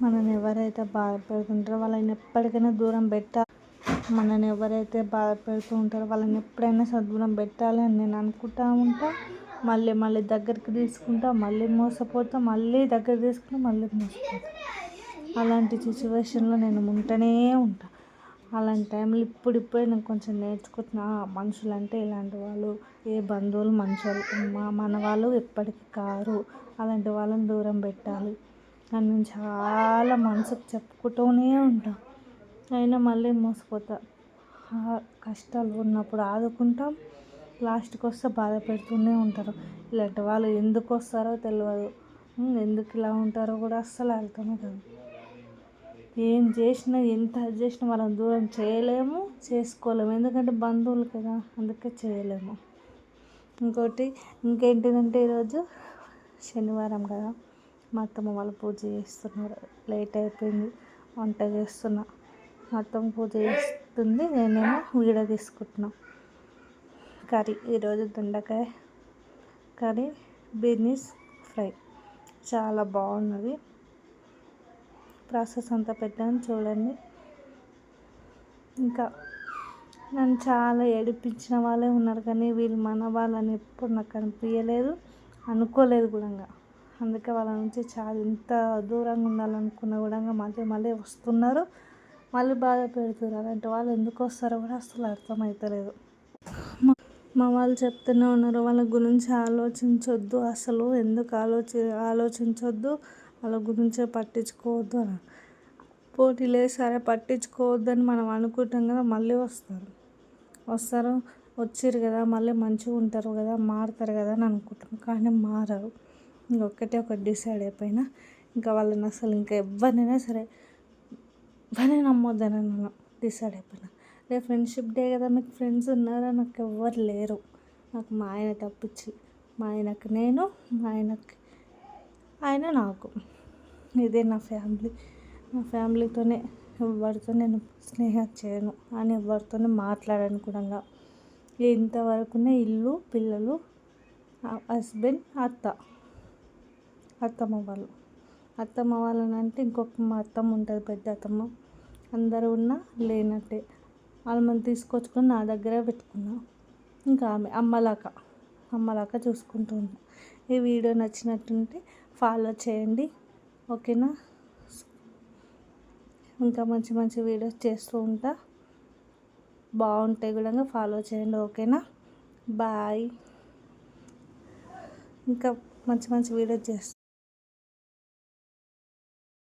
మనని ఎవరైతే బాధ పెడుతుంటారో వాళ్ళని ఎప్పటికైనా దూరం పెట్టాలి. మనని ఎవరైతే బాధ పెడుతూ ఉంటారో వాళ్ళని ఎప్పుడైనా దూరం పెట్టాలి అని నేను అనుకుంటూ ఉంటా. మళ్ళీ మళ్ళీ దగ్గరికి తీసుకుంటా, మళ్ళీ మోసపోతా, మళ్ళీ దగ్గర తీసుకుంటా, మళ్ళీ మోసపోతా. అలాంటి సిచ్యువేషన్లో నేను ఉంటూనే ఉంటా. అలాంటి టైంలో ఇప్పుడిప్పుడే నేను కొంచెం నేర్చుకుంటున్నా, మనుషులు అంటే ఇలాంటి వాళ్ళు, ఏ బంధువులు మంచోళ్ళు మన వాళ్ళు ఎప్పటికీ కారు, అలాంటి వాళ్ళని దూరం పెట్టాలి అని నేను చాలా మనసుకు చెప్పుకుంటూనే ఉంటా. అయినా మళ్ళీ మోసపోతా. కష్టాలు ఉన్నప్పుడు ఆదుకుంటాం, లాస్ట్కి వస్తే బాధ పెడుతూనే ఉంటారు. ఇలాంటి వాళ్ళు ఎందుకు వస్తారో తెలియదు, ఎందుకు ఇలా ఉంటారో కూడా అస్సలు అర్థమే కాదు. ఏం చేసినా ఎంత చేసినా వాళ్ళని దూరం చేయలేము, చేసుకోలేము. ఎందుకంటే బంధువులు కదా, అందుకే చేయలేము. ఇంకేంటిదంటే ఈరోజు శనివారం కదా, మా అత్తమ్మ వాళ్ళు పూజ చేస్తున్నారు. లేట్ అయిపోయింది, వంట చేస్తున్నా. మా అత్తమ్మ పూజ చేస్తుంది, నేనేమో వీడియో తీసుకుంటున్నా. కర్రీ ఈరోజు దొండకాయ కర్రీ, బీనీస్ ఫ్రై చాలా బాగున్నది. ప్రాసెస్ అంతా పెట్టాను చూడండి. ఇంకా నన్ను చాలా ఏడిపించిన వాళ్ళే ఉన్నారు, కానీ వీళ్ళు మన వాళ్ళని ఎప్పుడు నాకు అనిపించలేదు, అనుకోలేదు కూడా. అందుకే వాళ్ళ నుంచి చాలా ఇంత దూరంగా ఉండాలనుకున్న కూడా మళ్ళీ మళ్ళీ వస్తున్నారు, మళ్ళీ బాధ పెడుతున్నారు. అలాంటి వాళ్ళు ఎందుకు వస్తారో కూడా అసలు అర్థమవుతలేదు. మా వాళ్ళు చెప్తూనే ఉన్నారు, వాళ్ళ గురించి ఆలోచించొద్దు, అసలు ఎందుకు ఆలోచించొద్దు, వాళ్ళ గురించే పట్టించుకోవద్దు అని. పోటీలే సరే పట్టించుకోవద్దని మనం అనుకుంటాం కదా, మళ్ళీ వస్తారు, వచ్చిర్రు కదా, మళ్ళీ మంచిగా ఉంటారు కదా, మారుతారు కదా అని అనుకుంటాం, కానీ మారరు. ఒకటి డిసైడ్ అయిపోయినా, ఇంకా వాళ్ళని అసలు ఇంకా ఎవరినైనా సరే ఎవరిని నమ్మొద్దని నేను డిసైడ్ అయిపోయినా. రేపు ఫ్రెండ్షిప్ డే కదా, మీకు ఫ్రెండ్స్ ఉన్నారా? నాకు ఎవ్వరు లేరు, నాకు మా ఆయన తప్పించి. మా ఆయనకు నేను, మా ఆయన నాకు. ఇదే నా ఫ్యామిలీ. నా ఫ్యామిలీతోనే ఎవరితో నేను స్నేహం చేయను, అని ఎవరితోనే మాట్లాడను కూడా. ఇంతవరకునే ఇల్లు, పిల్లలు, హస్బెండ్, అత్తమ్మ వాళ్ళని అంటే ఇంకొక మా అత్తమ్మ ఉంటుంది, పెద్ద అత్తమ్మ. అందరూ ఉన్నా లేనట్టే. వాళ్ళని తీసుకొచ్చుకొని నా దగ్గరే పెట్టుకున్నా. ఇంకా ఆమె అమ్మలాగా చూసుకుంటూ ఉంటా. ఈ వీడియో నచ్చినట్టుంటే ఫాలో చేయండి, ఓకేనా? ఇంకా మంచి మంచి వీడియోస్ చేస్తూ ఉంటా, బాగుంటాయి కూడా, ఫాలో చేయండి, ఓకేనా? బాయ్. ఇంకా మంచి మంచి వీడియోస్ చేస్తా.